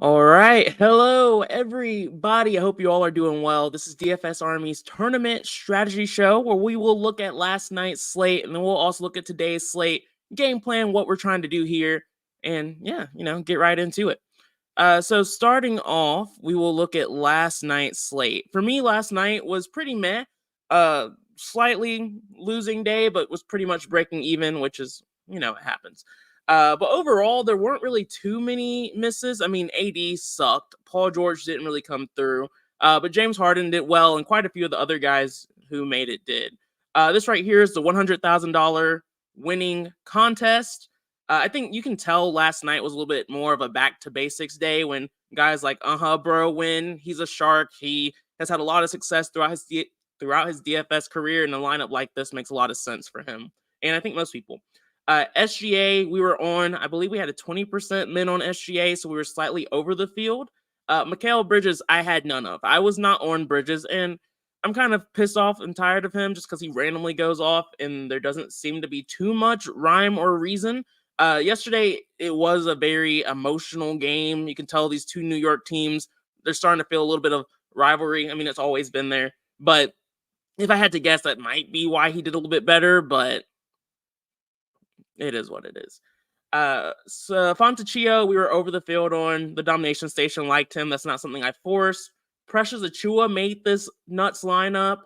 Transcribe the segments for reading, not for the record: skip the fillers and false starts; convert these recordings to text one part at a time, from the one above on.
All right. Hello, everybody. I hope you all are doing well. This is DFS Army's tournament strategy show where we will look at last night's slate and then we'll also look at today's slate, game plan, what we're trying to do here, and yeah, get right into it. So starting off, we will look at last night's slate. For me, last night was pretty meh. Slightly losing day, but was pretty much breaking even, which is, it happens. But overall, there weren't really too many misses. I mean, AD sucked. Paul George didn't really come through. But James Harden did well, and quite a few of the other guys who made it did. This right here is the $100,000 winning contest. I think you can tell last night was a little bit more of a back to basics day when guys like bro win. He's a shark. He has had a lot of success throughout his DFS career, and a lineup like this makes a lot of sense for him. And I think most people. SGA, we were on, I believe we had a 20% min on SGA, so we were slightly over the field. Mikal Bridges, I had none of. I was not on Bridges, and I'm kind of pissed off and tired of him just because he randomly goes off, and there doesn't seem to be too much rhyme or reason. Yesterday, it was a very emotional game. You can tell these two New York teams, they're starting to feel a little bit of rivalry. I mean, it's always been there. But if I had to guess, that might be why he did a little bit better, but it is what it is. So Fontecchio, we were over the field on. The domination station liked him. That's not something I forced. Precious Achua made this nuts lineup.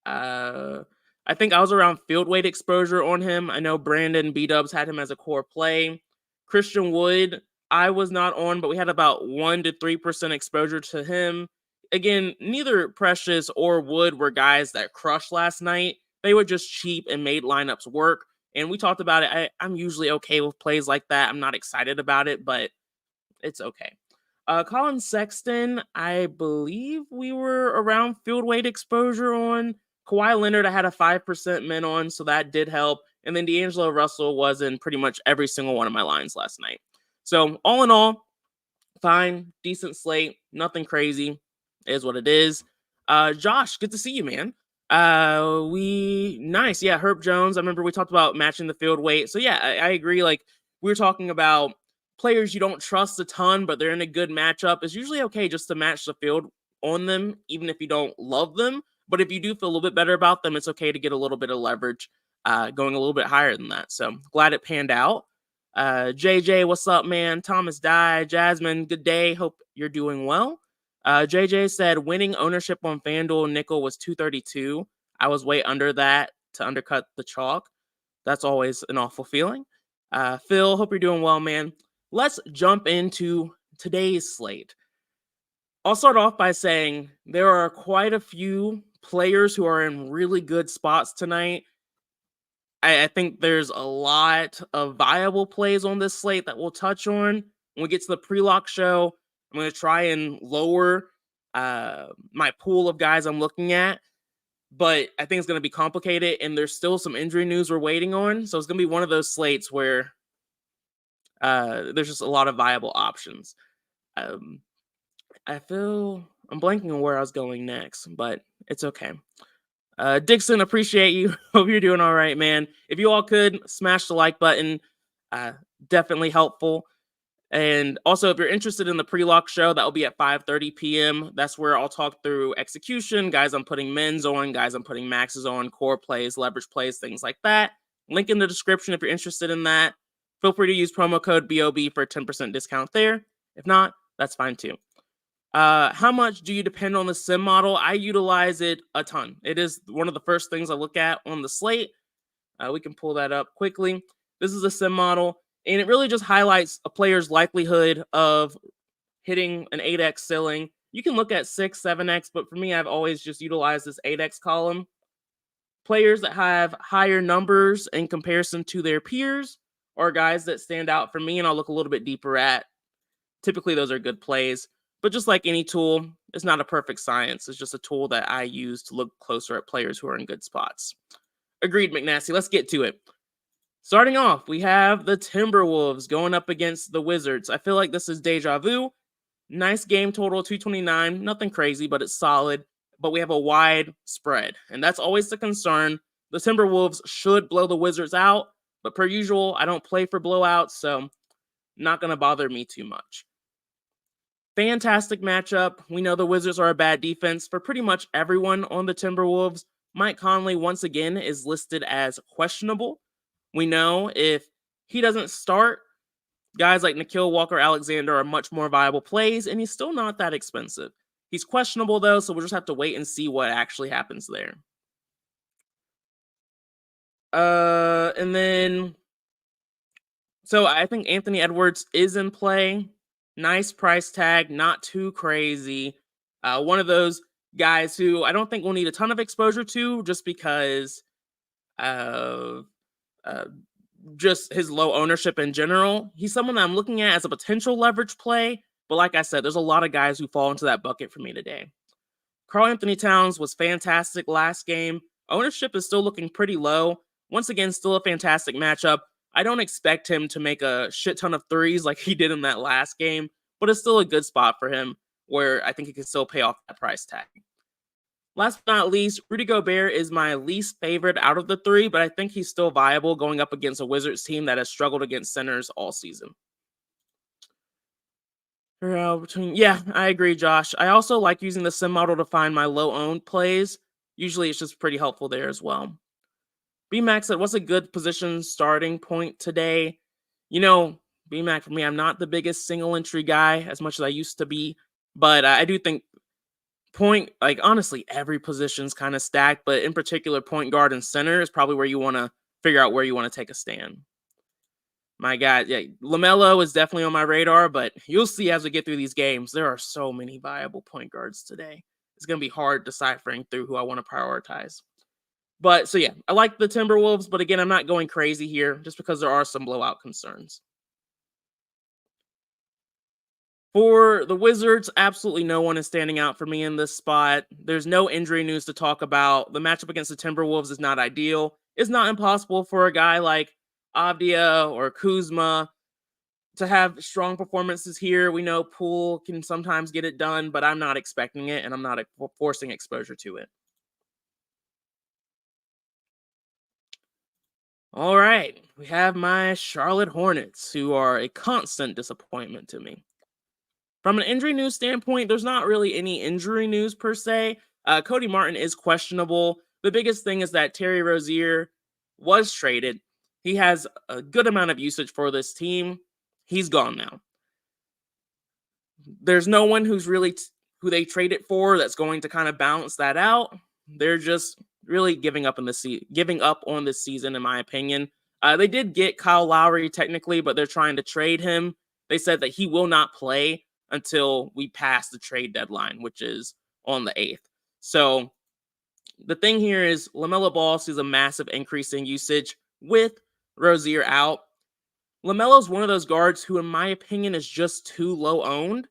I think I was around field weight exposure on him. I know Brandon B-Dubs had him as a core play. Christian Wood, I was not on, but we had about 1 to 3% exposure to him. Again, neither Precious or Wood were guys that crushed last night. They were just cheap and made lineups work. And we talked about it. I'm usually okay with plays like that. I'm not excited about it, but it's okay. Colin Sexton, I believe we were around field weight exposure on. Kawhi Leonard, I had a 5% min on, so that did help. And then D'Angelo Russell was in pretty much every single one of my lines last night. So all in all, fine, decent slate, nothing crazy, is what it is. Josh, good to see you, man. Nice, yeah. Herb Jones. I remember we talked about matching the field weight. So yeah, I agree. Like we were talking about players you don't trust a ton, but they're in a good matchup. It's usually okay just to match the field on them, even if you don't love them. But if you do feel a little bit better about them, it's okay to get a little bit of leverage, going a little bit higher than that. So glad it panned out. JJ, what's up, man? Thomas Dye, Jasmine, good day. Hope you're doing well. JJ said winning ownership on FanDuel nickel was 232. I was way under that to undercut the chalk. That's always an awful feeling. Phil, hope you're doing well, man. Let's jump into today's slate. I'll start off by saying there are quite a few players who are in really good spots tonight. I think there's a lot of viable plays on this slate that we'll touch on. When we get to the pre-lock show, I'm going to try and lower my pool of guys I'm looking at, but I think it's going to be complicated, and there's still some injury news we're waiting on. So it's going to be one of those slates where there's just a lot of viable options. I feel I'm blanking on where I was going next, but it's okay. Dixon, appreciate you. Hope you're doing all right, man. If you all could smash the like button, definitely helpful. And also, if you're interested in the pre-lock show, that will be at 5:30 p.m. That's where I'll talk through execution, guys I'm putting men's on, guys I'm putting maxes on, core plays, leverage plays, things like that. Link in the description if you're interested in that. Feel free to use promo code BOB for a 10% discount there. If not, that's fine too. How much do you depend on the sim model? I utilize it a ton. It is one of the first things I look at on the slate. We can pull that up quickly. This is a sim model, and it really just highlights a player's likelihood of hitting an 8x ceiling. You can look at 6, 7x, but for me, I've always just utilized this 8x column. Players that have higher numbers in comparison to their peers are guys that stand out for me, and I'll look a little bit deeper at. Typically, those are good plays. But just like any tool, it's not a perfect science. It's just a tool that I use to look closer at players who are in good spots. Agreed, McNasty. Let's get to it. Starting off, we have the Timberwolves going up against the Wizards. I feel like this is deja vu. Nice game total, 229. Nothing crazy, but it's solid. But we have a wide spread, and that's always the concern. The Timberwolves should blow the Wizards out, but per usual, I don't play for blowouts, so not going to bother me too much. Fantastic matchup. We know the Wizards are a bad defense for pretty much everyone on the Timberwolves. Mike Conley, once again, is listed as questionable. We know if he doesn't start, guys like Nickeil Walker-Alexander are much more viable plays, and he's still not that expensive. He's questionable, though, so we'll just have to wait and see what actually happens there. And then, so I think Anthony Edwards is in play. Nice price tag, not too crazy. One of those guys who I don't think we'll need a ton of exposure to just because of just his low ownership in general. He's someone that I'm looking at as a potential leverage play, but like I said, there's a lot of guys who fall into that bucket for me today. Karl Anthony Towns was fantastic last game. Ownership is still looking pretty low. Once again, still a fantastic matchup. I don't expect him to make a shit ton of threes like he did in that last game, but it's still a good spot for him where I think he can still pay off that price tag. Last but not least, Rudy Gobert is my least favorite out of the three, but I think he's still viable going up against a Wizards team that has struggled against centers all season. Yeah, I agree, Josh. I also like using the sim model to find my low-owned plays. Usually it's just pretty helpful there as well. B-Mac said, what's a good position starting point today? You know, B-Mac, for me, I'm not the biggest single entry guy as much as I used to be, but I do think honestly, every position's kind of stacked, but in particular, point guard and center is probably where you want to figure out where you want to take a stand. My God, yeah, LaMelo is definitely on my radar, but you'll see as we get through these games, there are so many viable point guards today. It's going to be hard deciphering through who I want to prioritize. But so yeah, I like the Timberwolves, but again, I'm not going crazy here just because there are some blowout concerns. For the Wizards, absolutely no one is standing out for me in this spot. There's no injury news to talk about. The matchup against the Timberwolves is not ideal. It's not impossible for a guy like Avdia or Kuzma to have strong performances here. We know Poole can sometimes get it done, but I'm not expecting it, and I'm not forcing exposure to it. All right, we have my Charlotte Hornets, who are a constant disappointment to me. From an injury news standpoint, there's not really any injury news per se. Cody Martin is questionable. The biggest thing is that Terry Rozier was traded. He has a good amount of usage for this team. He's gone now. There's no one who's really who they traded for that's going to kind of balance that out. They're just really giving up on this season, in my opinion. They did get Kyle Lowry technically, but they're trying to trade him. They said that he will not play until we pass the trade deadline, which is on the 8th. So the thing here is LaMelo Ball sees a massive increase in usage with Rozier out. LaMelo's one of those guards who, in my opinion, is just too low owned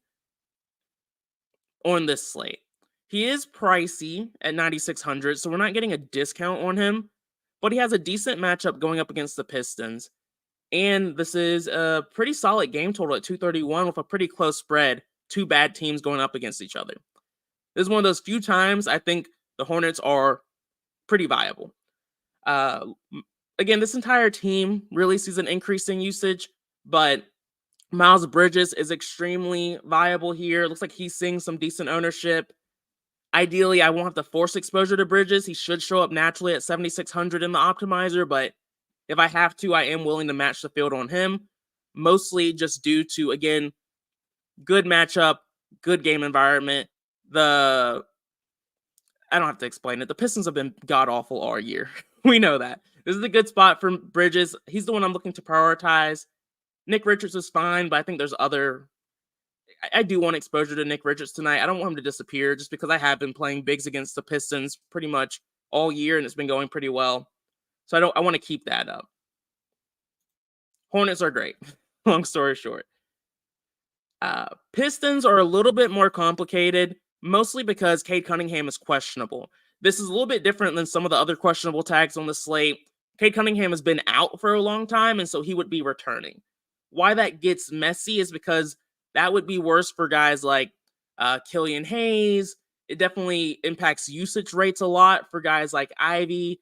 on this slate. He is pricey at 9,600, so we're not getting a discount on him, but he has a decent matchup going up against the Pistons. And this is a pretty solid game total at 231 with a pretty close spread. Two bad teams going up against each other. This is one of those few times I think the Hornets are pretty viable. Again, this entire team really sees an increase in usage, but Miles Bridges is extremely viable here. Looks like he's seeing some decent ownership. Ideally, I won't have to force exposure to Bridges. He should show up naturally at 7,600 in the optimizer, but if I have to, I am willing to match the field on him, mostly just due to, again, good matchup, good game environment. I don't have to explain it. The Pistons have been god-awful all year. We know that. This is a good spot for Bridges. He's the one I'm looking to prioritize. Nick Richards is fine, but I think there's other... I do want exposure to Nick Richards tonight. I don't want him to disappear just because I have been playing bigs against the Pistons pretty much all year, and it's been going pretty well. So I want to keep that up. Hornets are great. Long story short. Pistons are a little bit more complicated, mostly because Cade Cunningham is questionable. This is a little bit different than some of the other questionable tags on the slate. Cade Cunningham has been out for a long time, and so he would be returning. Why that gets messy is because that would be worse for guys like Killian Hayes. It definitely impacts usage rates a lot for guys like Ivy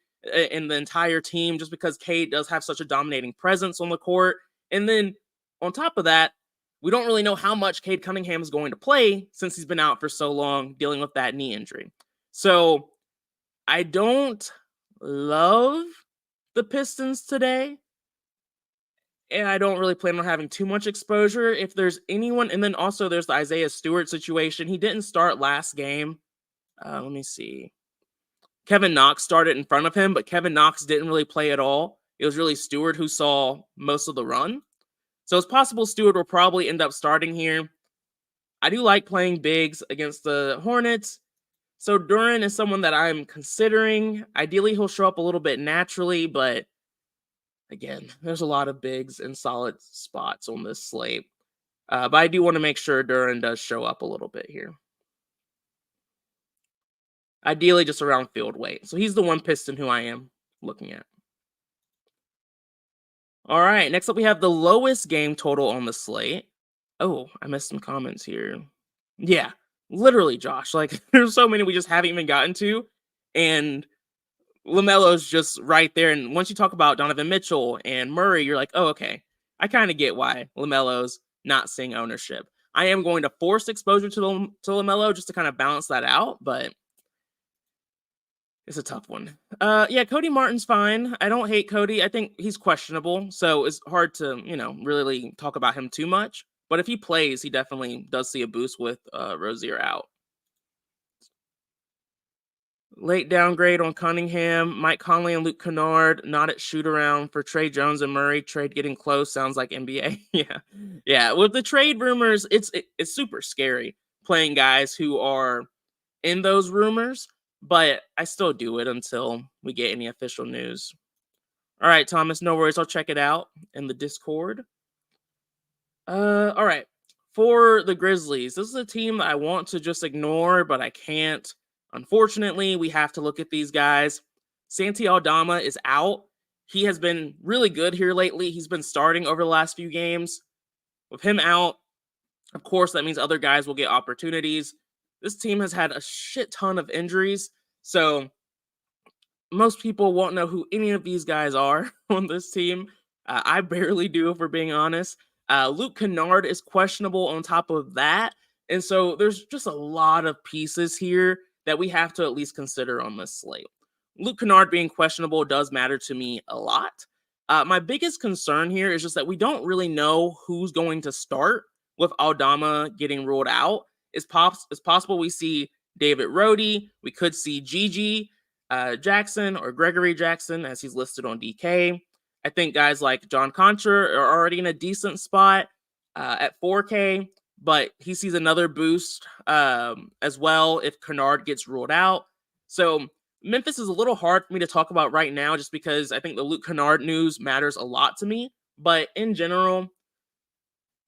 and the entire team, just because Cade does have such a dominating presence on the court. And then on top of that, we don't really know how much Cade Cunningham is going to play since he's been out for so long dealing with that knee injury. So I don't love the Pistons today, and I don't really plan on having too much exposure. If there's anyone, and then also there's the Isaiah Stewart situation. He didn't start last game. Let me see. Kevin Knox started in front of him, but Kevin Knox didn't really play at all. It was really Stewart who saw most of the run. So it's possible Stewart will probably end up starting here. I do like playing bigs against the Hornets. So Duran is someone that I'm considering. Ideally, he'll show up a little bit naturally, but again, there's a lot of bigs and solid spots on this slate. But I do want to make sure Duran does show up a little bit here. Ideally, just around field weight. So he's the one Piston who I am looking at. All right, next up we have the lowest game total on the slate. Oh, I missed some comments here. Yeah, literally, Josh. Like, there's so many we just haven't even gotten to. And LaMelo's just right there. And once you talk about Donovan Mitchell and Murray, you're like, oh, okay. I kind of get why LaMelo's not seeing ownership. I am going to force exposure to LaMelo just to kind of balance that out, but it's a tough one. Yeah, Cody Martin's fine. I don't hate Cody. I think he's questionable, so it's hard to, really talk about him too much. But if he plays, he definitely does see a boost with Rozier out. Late downgrade on Cunningham, Mike Conley and Luke Kennard, not at shoot around for Trey Jones and Murray. Trade getting close, sounds like NBA. Yeah. With the trade rumors, it's super scary playing guys who are in those rumors, but I still do it until we get any official news. All right, Thomas, no worries. I'll check it out in the Discord. All right. For the Grizzlies, this is a team that I want to just ignore, but I can't. Unfortunately, we have to look at these guys. Santi Aldama is out. He has been really good here lately. He's been starting over the last few games. With him out, of course, that means other guys will get opportunities. This team has had a shit ton of injuries, so most people won't know who any of these guys are on this team. I barely do, if we're being honest. Luke Kennard is questionable on top of that. And so there's just a lot of pieces here that we have to at least consider on this slate. Luke Kennard being questionable does matter to me a lot. My biggest concern here is just that we don't really know who's going to start with Aldama getting ruled out. It's possible we see David Rhodey. We could see Gigi Jackson or Gregory Jackson as he's listed on DK. I think guys like John Contra are already in a decent spot at 4K, but he sees another boost as well if Kennard gets ruled out. So Memphis is a little hard for me to talk about right now just because I think the Luke Kennard news matters a lot to me. But in general,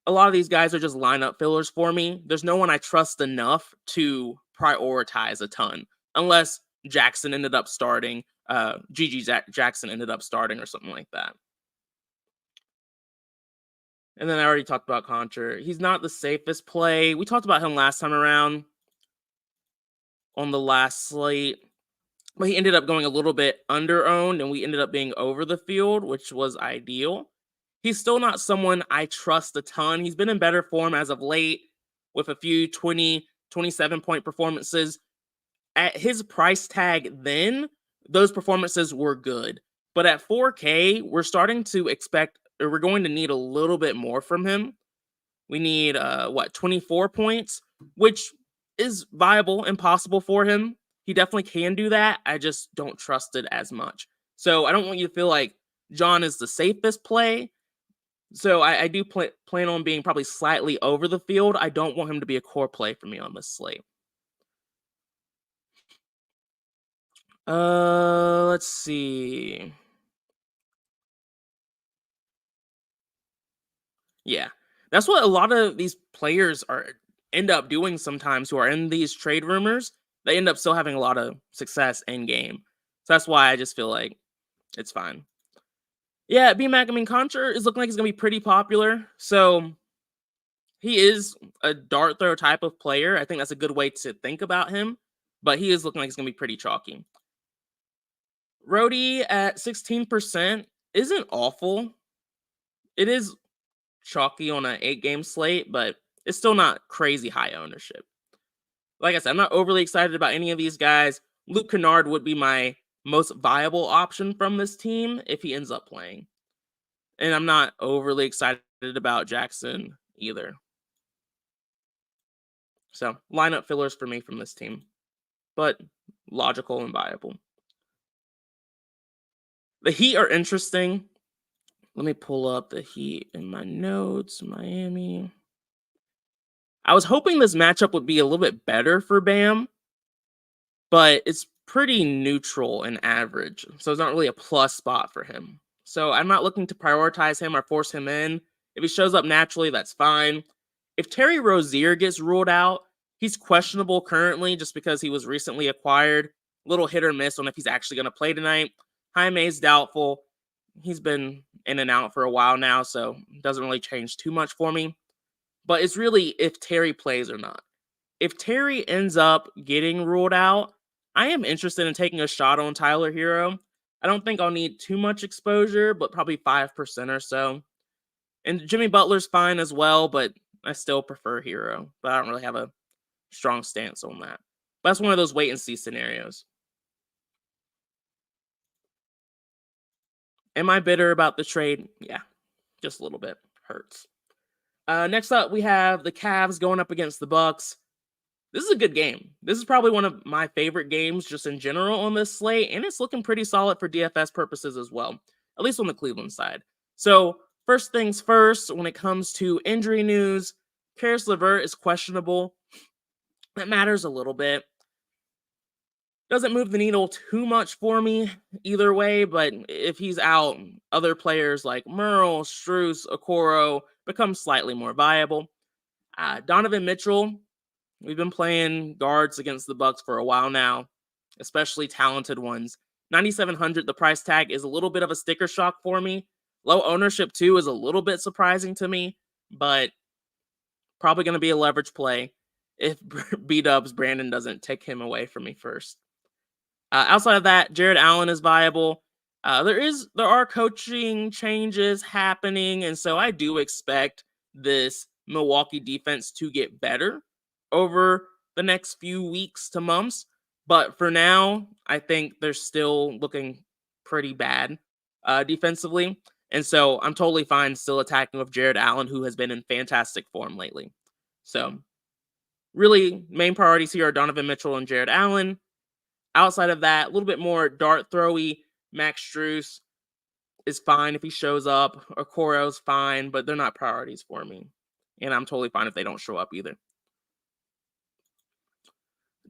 a lot of these guys are just lineup fillers for me. There's no one I trust enough to prioritize a ton unless Jackson ended up starting, Jackson ended up starting or something like that. And then I already talked about Contra. He's not the safest play. We talked about him last time around on the last slate, but he ended up going a little bit under-owned, and we ended up being over the field, which was ideal. He's still not someone I trust a ton. He's been in better form as of late with a few 20, 27-point performances. At his price tag then, those performances were good. But at 4K, we're starting to expect, or we're going to need a little bit more from him. We need, 24 points, which is viable and possible for him. He definitely can do that. I just don't trust it as much. So I don't want you to feel like John is the safest play. So I do plan on being probably slightly over the field. I don't want him to be a core play for me on this slate. Let's see. Yeah. That's what a lot of these players end up doing sometimes who are in these trade rumors. They end up still having a lot of success in game. So that's why I just feel like it's fine. Yeah, B-Mac, Contra is looking like he's going to be pretty popular. So he is a dart throw type of player. I think that's a good way to think about him. But he is looking like he's going to be pretty chalky. Rhodey at 16% isn't awful. It is chalky on an 8-game slate, but it's still not crazy high ownership. Like I said, I'm not overly excited about any of these guys. Luke Kennard would be my most viable option from this team if he ends up playing. And I'm not overly excited about Jackson either. So, lineup fillers for me from this team, but logical and viable. The Heat are interesting. Let me pull up the Heat in my notes. Miami. I was hoping this matchup would be a little bit better for Bam, but it's pretty neutral and average. So it's not really a plus spot for him. So I'm not looking to prioritize him or force him in. If he shows up naturally, that's fine. If Terry Rozier gets ruled out, he's questionable currently just because he was recently acquired. Little hit or miss on if he's actually going to play tonight. Jaime's doubtful. He's been in and out for a while now, so it doesn't really change too much for me. But it's really if Terry plays or not. If Terry ends up getting ruled out, I am interested in taking a shot on Tyler Hero. I don't think I'll need too much exposure, but probably 5% or so. And Jimmy Butler's fine as well, but I still prefer Hero. But I don't really have a strong stance on that. But that's one of those wait and see scenarios. Am I bitter about the trade? Yeah, just a little bit. Hurts. Next up, we have the Cavs going up against the Bucks. This is a good game. This is probably one of my favorite games just in general on this slate, and it's looking pretty solid for DFS purposes as well, at least on the Cleveland side. So first things first, when it comes to injury news, Karis LeVert is questionable. That matters a little bit. Doesn't move the needle too much for me either way, but if he's out, other players like Merle, Strus, Okoro become slightly more viable. Donovan Mitchell, we've been playing guards against the Bucks for a while now, especially talented ones. 9,700, the price tag is a little bit of a sticker shock for me. Low ownership too is a little bit surprising to me, but probably going to be a leverage play if B-Dubs Brandon doesn't take him away from me first. Outside of that, Jared Allen is viable. There are coaching changes happening, and so I do expect this Milwaukee defense to get better over the next few weeks to months. But for now, I think they're still looking pretty bad defensively. And so I'm totally fine still attacking with Jared Allen, who has been in fantastic form lately. So really, main priorities here are Donovan Mitchell and Jared Allen. Outside of that, a little bit more dart throwy. Max Strus is fine if he shows up. Okoro's fine, but they're not priorities for me. And I'm totally fine if they don't show up either.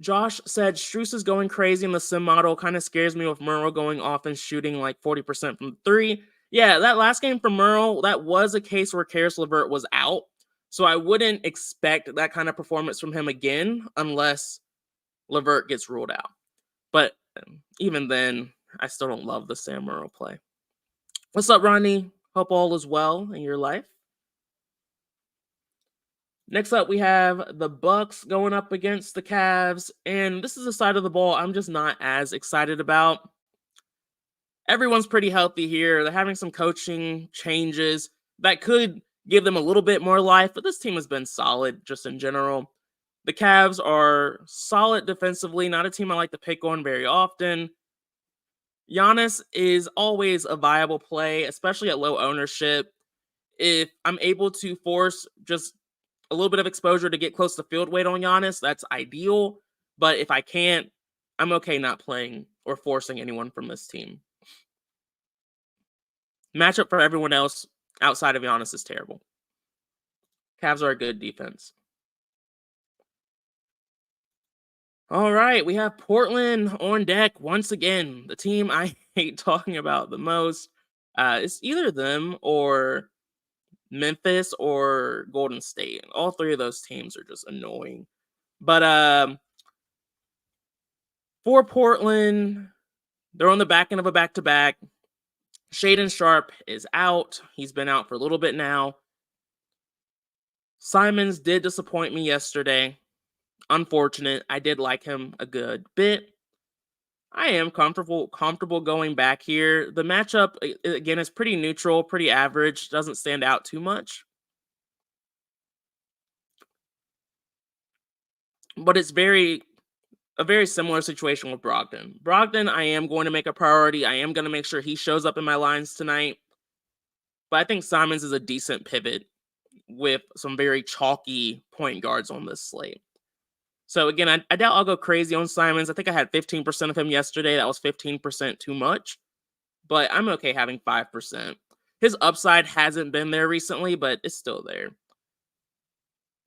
Josh said Strus is going crazy in the sim model. Kind of scares me with Merle going off and shooting like 40% from 3. Yeah, that last game for Merle, that was a case where Karis LeVert was out. So I wouldn't expect that kind of performance from him again unless LeVert gets ruled out. But even then, I still don't love the Sam Merle play. What's up, Ronnie? Hope all is well in your life. Next up, we have the Bucks going up against the Cavs, and this is a side of the ball I'm just not as excited about. Everyone's pretty healthy here. They're having some coaching changes that could give them a little bit more life, but this team has been solid just in general. The Cavs are solid defensively, not a team I like to pick on very often. Giannis is always a viable play, especially at low ownership. If I'm able to force just a little bit of exposure to get close to field weight on Giannis, that's ideal. But if I can't, I'm okay not playing or forcing anyone from this team. Matchup for everyone else outside of Giannis is terrible. Cavs are a good defense. All right, we have Portland on deck once again. The team I hate talking about the most. It's either them or Memphis or Golden State. All three of those teams are just annoying. But for Portland, they're on the back end of a back-to-back. Shaedon Sharpe is out. He's been out for a little bit now. Simons did disappoint me yesterday. Unfortunate. I did like him a good bit. I am comfortable going back here. The matchup, again, is pretty neutral, pretty average. Doesn't stand out too much. but it's a very similar situation with Brogdon. Brogdon, I am going to make a priority. I am going to make sure he shows up in my lines tonight. But I think Simons is a decent pivot with some very chalky point guards on this slate. So again, I doubt I'll go crazy on Simons. I think I had 15% of him yesterday. That was 15% too much, but I'm okay having 5%. His upside hasn't been there recently, but it's still there.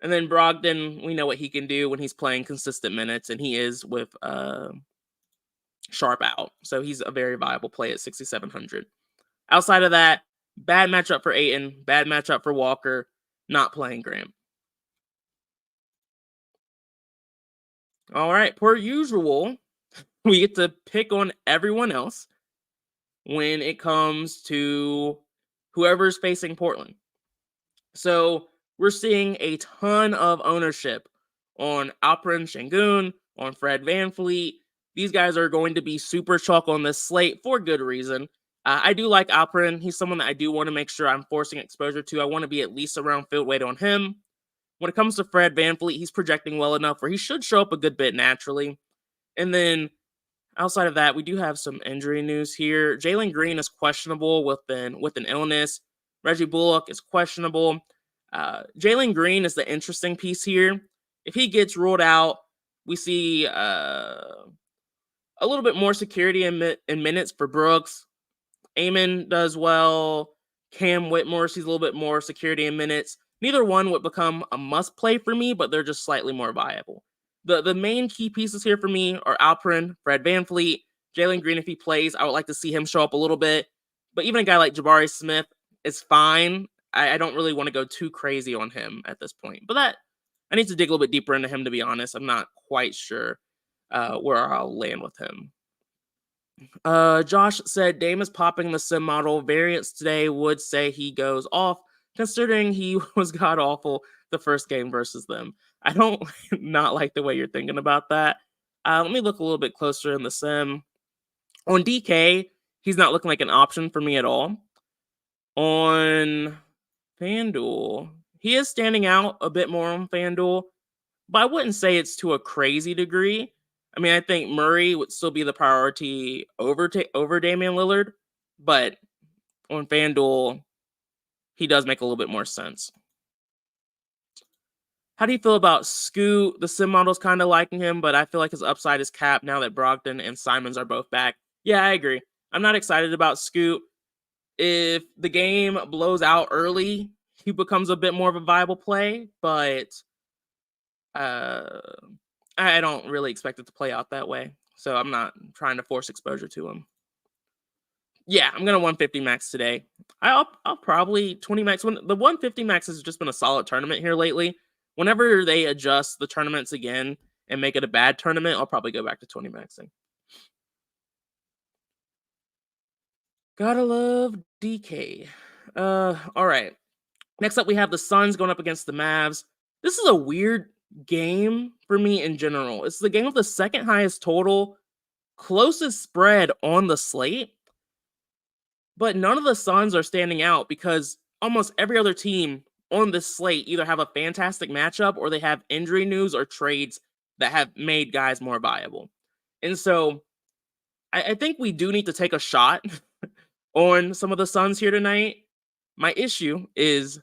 And then Brogdon, we know what he can do when he's playing consistent minutes, and he is with Sharp out. So he's a very viable play at 6,700. Outside of that, bad matchup for Ayton, bad matchup for Walker, not playing Graham. All right, per usual, we get to pick on everyone else when it comes to whoever's facing Portland. So we're seeing a ton of ownership on Alperen Şengün, on Fred VanVleet. These guys are going to be super chalk on this slate for good reason. I do like Alperen. He's someone that I do want to make sure I'm forcing exposure to. I want to be at least around field weight on him. When it comes to Fred VanVleet, he's projecting well enough where he should show up a good bit naturally. And then outside of that, we do have some injury news here. Jalen Green is questionable with an illness. Reggie Bullock is questionable. Jalen Green is the interesting piece here. If he gets ruled out, we see a little bit more security in minutes for Brooks. Amon does well. Cam Whitmore sees a little bit more security in minutes. Neither one would become a must play for me, but they're just slightly more viable. The main key pieces here for me are Alperen, Fred VanVleet, Jalen Green if he plays. I would like to see him show up a little bit. But even a guy like Jabari Smith is fine. I don't really want to go too crazy on him at this point. But I need to dig a little bit deeper into him, to be honest. I'm not quite sure where I'll land with him. Josh said Dame is popping the sim model. Variants today would say he goes off, considering he was god awful the first game versus them. I don't not like the way you're thinking about that. Let me look a little bit closer in the sim. On DK, he's not looking like an option for me at all. On FanDuel, he is standing out a bit more on FanDuel, but I wouldn't say it's to a crazy degree. I mean, I think Murray would still be the priority over Damian Lillard, but on FanDuel, he does make a little bit more sense. How do you feel about Scoot? The sim model's kind of liking him, but I feel like his upside is capped now that Brogdon and Simons are both back. Yeah, I agree. I'm not excited about Scoot. If the game blows out early, he becomes a bit more of a viable play, but I don't really expect it to play out that way. So I'm not trying to force exposure to him. Yeah, I'm going to 150 max today. I'll probably 20 max. When the 150 max has just been a solid tournament here lately. Whenever they adjust the tournaments again and make it a bad tournament, I'll probably go back to 20 maxing. Gotta love DK. All right. Next up, we have the Suns going up against the Mavs. This is a weird game for me in general. It's the game with the second highest total, closest spread on the slate, but none of the Suns are standing out because almost every other team on this slate either have a fantastic matchup or they have injury news or trades that have made guys more viable. And so I think we do need to take a shot on some of the Suns here tonight. My issue is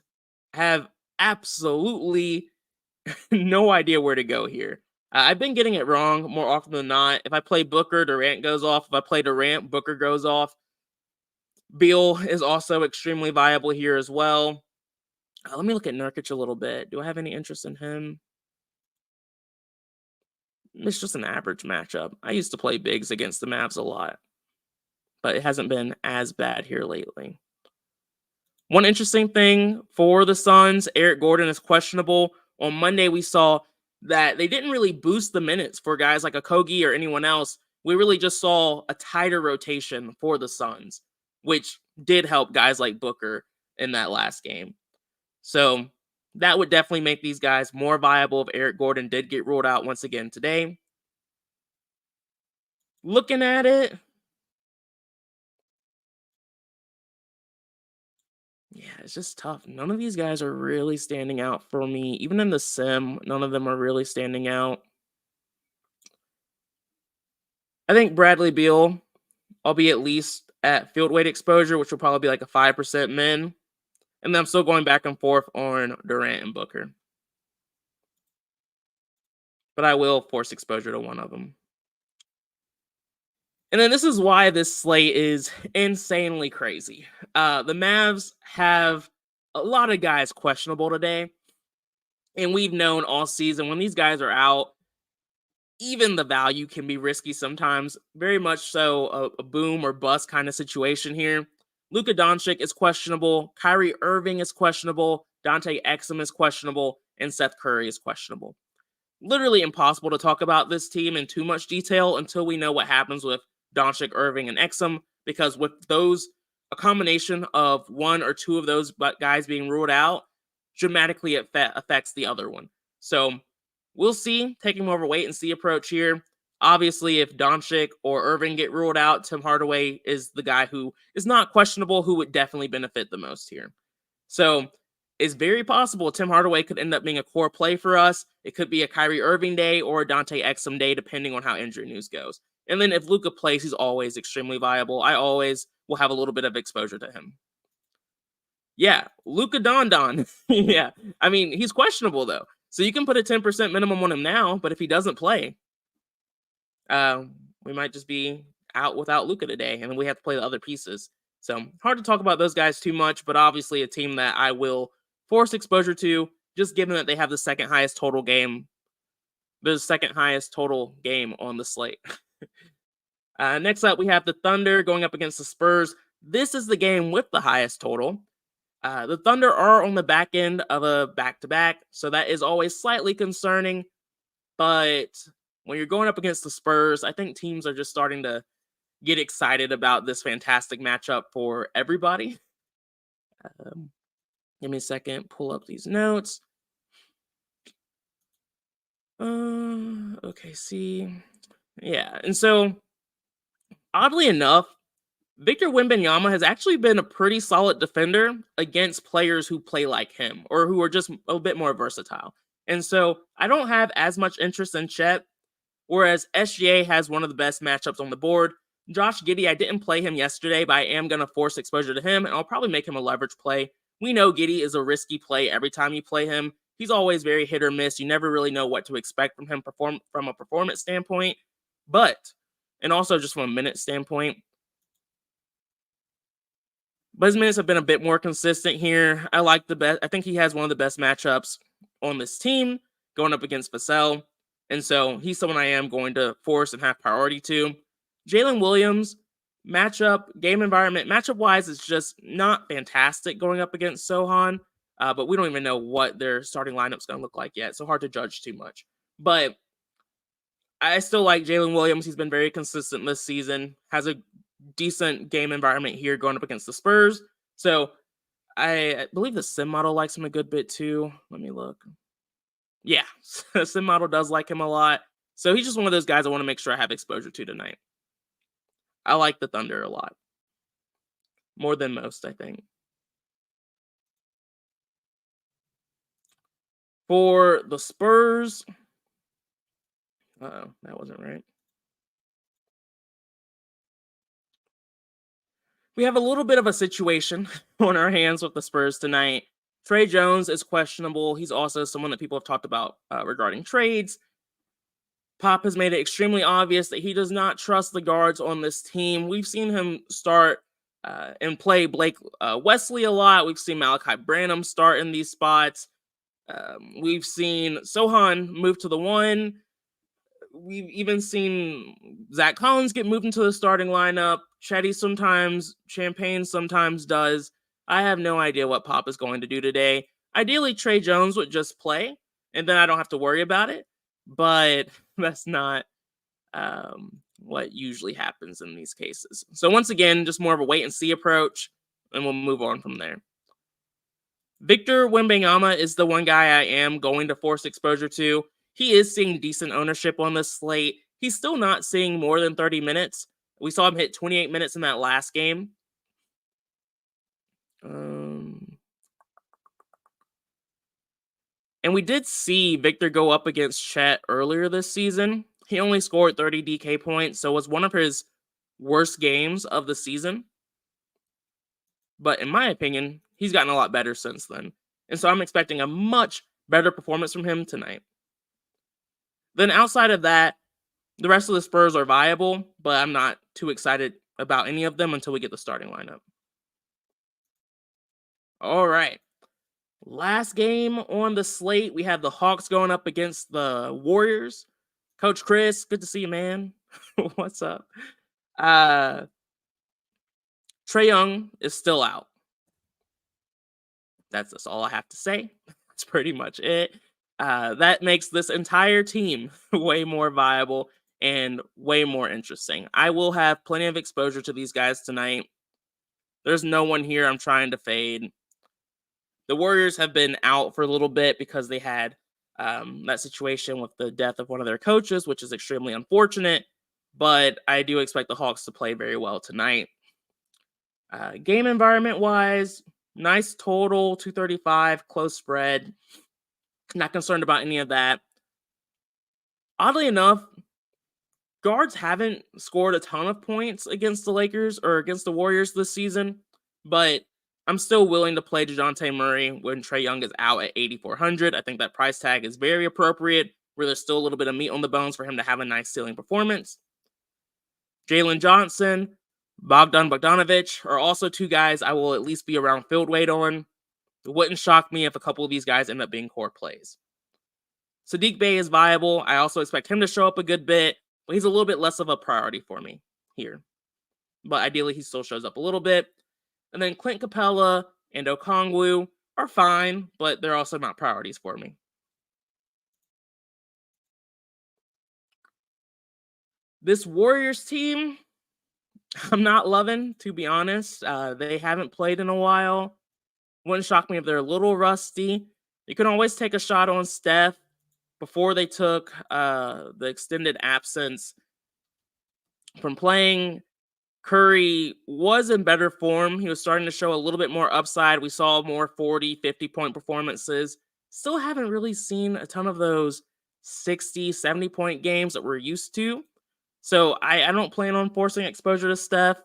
I have absolutely no idea where to go here. I've been getting it wrong more often than not. If I play Booker, Durant goes off. If I play Durant, Booker goes off. Beal is also extremely viable here as well. Let me look at Nurkic a little bit. Do I have any interest in him? It's just an average matchup. I used to play bigs against the Mavs a lot, but it hasn't been as bad here lately. One interesting thing for the Suns, Eric Gordon is questionable. On Monday, we saw that they didn't really boost the minutes for guys like Okogie or anyone else. We really just saw a tighter rotation for the Suns, which did help guys like Booker in that last game. So that would definitely make these guys more viable if Eric Gordon did get ruled out once again today. Looking at it, yeah, it's just tough. None of these guys are really standing out for me. Even in the sim, none of them are really standing out. I think Bradley Beal, I'll be at least at field weight exposure, which will probably be like a 5% min. And then I'm still going back and forth on Durant and Booker. But I will force exposure to one of them. And then this is why this slate is insanely crazy. The Mavs have a lot of guys questionable today. And we've known all season when these guys are out, even the value can be risky sometimes. Very much so a boom or bust kind of situation here. Luka Doncic is questionable. Kyrie Irving is questionable. Dante Exum is questionable. And Seth Curry is questionable. Literally impossible to talk about this team in too much detail until we know what happens with Doncic, Irving, and Exum, because with those, a combination of one or two of those guys being ruled out dramatically affects the other one. So we'll see. Taking more of a wait and see approach here. Obviously, if Doncic or Irving get ruled out, Tim Hardaway is the guy who is not questionable, who would definitely benefit the most here. So it's very possible Tim Hardaway could end up being a core play for us. It could be a Kyrie Irving day or a Dante Exum day, depending on how injury news goes. And then if Luka plays, he's always extremely viable. I always will have a little bit of exposure to him. Yeah, Luka Don. Yeah, I mean, he's questionable, though. So you can put a 10% minimum on him now, but if he doesn't play, we might just be out without Luka today, and then we have to play the other pieces. So hard to talk about those guys too much, but obviously a team that I will force exposure to, just given that they have the second highest total game on the slate. Next up, we have the Thunder going up against the Spurs. This is the game with the highest total. The Thunder are on the back end of a back-to-back, so that is always slightly concerning. But when you're going up against the Spurs, I think teams are just starting to get excited about this fantastic matchup for everybody. Give me a second, pull up these notes. Okay, see. Yeah, and so oddly enough, Victor Wembanyama has actually been a pretty solid defender against players who play like him or who are just a bit more versatile. And so I don't have as much interest in Chet, whereas SGA has one of the best matchups on the board. Josh Giddey, I didn't play him yesterday, but I am going to force exposure to him, and I'll probably make him a leverage play. We know Giddey is a risky play every time you play him. He's always very hit or miss. You never really know what to expect from him from a performance standpoint, and also just from a minute standpoint. But his minutes have been a bit more consistent here. I like the best. I think he has one of the best matchups on this team going up against Vassell. And so he's someone I am going to force and have priority to. Jalen Williams, game environment, matchup-wise, is just not fantastic going up against Sohan. But we don't even know what their starting lineup's going to look like yet, so hard to judge too much. But I still like Jalen Williams. He's been very consistent this season, has a decent game environment here going up against the Spurs. So I believe the sim model likes him a good bit too. Let me look. Yeah, sim model does like him a lot. So he's just one of those guys I want to make sure I have exposure to tonight. I like the Thunder a lot. More than most, I think. For the Spurs, that wasn't right. We have a little bit of a situation on our hands with the Spurs tonight. Trey Jones is questionable. He's also someone that people have talked about regarding trades. Pop has made it extremely obvious that he does not trust the guards on this team. We've seen him start and play Blake Wesley a lot. We've seen Malachi Branham start in these spots. We've seen Sohan move to the one. We've even seen Zach Collins get moved into the starting lineup. Chetty sometimes, Champagne sometimes does. I have no idea what Pop is going to do today. Ideally, Trey Jones would just play, and then I don't have to worry about it. But that's not what usually happens in these cases. So once again, just more of a wait-and-see approach, and we'll move on from there. Victor Wembanyama is the one guy I am going to force exposure to. He is seeing decent ownership on this slate. He's still not seeing more than 30 minutes. We saw him hit 28 minutes in that last game. And we did see Victor go up against Chet earlier this season. He only scored 30 DK points, so it was one of his worst games of the season. But in my opinion, he's gotten a lot better since then. And so I'm expecting a much better performance from him tonight. Then outside of that, the rest of the Spurs are viable, but I'm not too excited about any of them until we get the starting lineup. All right. Last game on the slate, we have the Hawks going up against the Warriors. Coach Chris, good to see you, man. What's up? Trae Young is still out. That's all I have to say. That's pretty much it. That makes this entire team way more viable and way more interesting. I will have plenty of exposure to these guys tonight. There's no one here I'm trying to fade. The Warriors have been out for a little bit because they had that situation with the death of one of their coaches, which is extremely unfortunate. But I do expect the Hawks to play very well tonight. Game environment-wise, nice total, 235, close spread. Not concerned about any of that. Oddly enough, guards haven't scored a ton of points against the Lakers or against the Warriors this season, but I'm still willing to play DeJounte Murray when Trae Young is out at 8,400. I think that price tag is very appropriate, where there's still a little bit of meat on the bones for him to have a nice ceiling performance. Jalen Johnson, Bogdan Bogdanovic are also two guys I will at least be around field weight on. It wouldn't shock me if a couple of these guys end up being core plays. Saddiq Bey is viable. I also expect him to show up a good bit, but he's a little bit less of a priority for me here. But ideally, he still shows up a little bit. And then Clint Capella and Okongwu are fine, but they're also not priorities for me. This Warriors team, I'm not loving, to be honest. They haven't played in a while. Wouldn't shock me if they're a little rusty. You can always take a shot on Steph before they took the extended absence from playing. Curry was in better form. He was starting to show a little bit more upside. We saw more 40, 50-point performances. Still haven't really seen a ton of those 60, 70-point games that we're used to. So I don't plan on forcing exposure to Steph.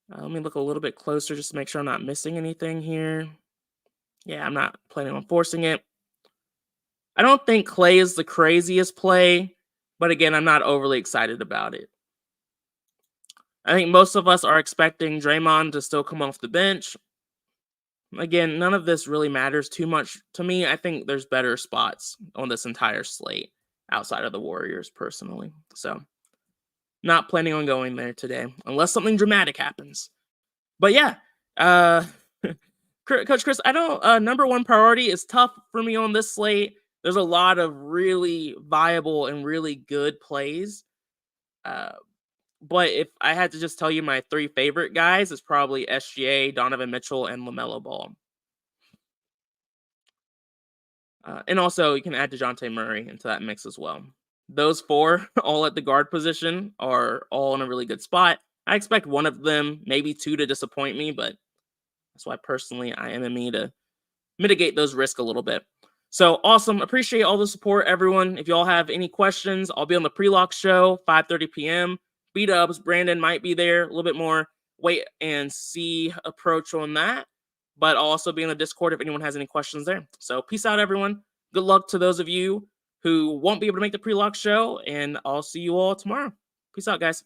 Let me look a little bit closer just to make sure I'm not missing anything here. Yeah, I'm not planning on forcing it. I don't think Clay is the craziest play, but again, I'm not overly excited about it. I think most of us are expecting Draymond to still come off the bench. Again, none of this really matters too much to me. I think there's better spots on this entire slate outside of the Warriors, personally. So, not planning on going there today, unless something dramatic happens. But yeah, Coach Chris, I don't, number one priority is tough for me on this slate. There's a lot of really viable and really good plays. But if I had to just tell you my three favorite guys, it's probably SGA, Donovan Mitchell, and LaMelo Ball. And also, you can add DeJounte Murray into that mix as well. Those four, all at the guard position, are all in a really good spot. I expect one of them, maybe two, to disappoint me, but that's why personally I am in me to mitigate those risks a little bit. So awesome. Appreciate all the support, everyone. If y'all have any questions, I'll be on the pre-lock show, 5:30 p.m. B-Dubs, Brandon might be there. A little bit more wait and see approach on that. But I'll also be in the Discord if anyone has any questions there. So peace out, everyone. Good luck to those of you who won't be able to make the pre-lock show, and I'll see you all tomorrow. Peace out, guys.